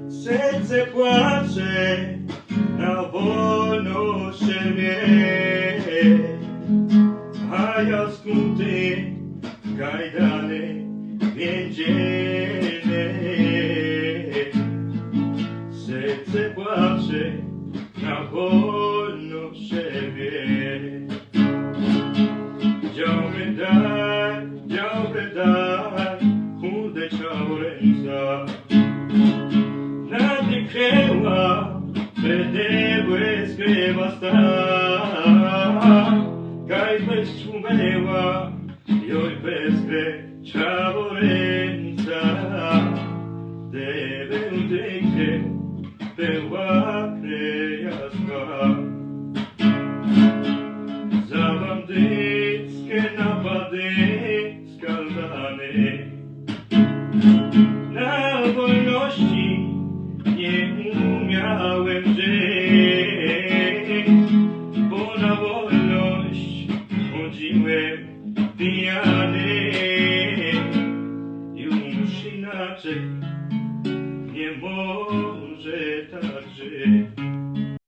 Serce płacze na wolność siebie, a ja skuty kajdany więzienne. Serce płacze na wolność siebie. Działby daj, chude ciało ręca. Nadyknęła, będę skrywa sta. Kaj bez czumęła, joj bez gry ciało ręca. Debę dyknę, była krejasła. Za bandyckie napady skazany. Na wolności nie umiałem żyć, bo na wolność chodziłem pijany. Już inaczej nie może tak żyć.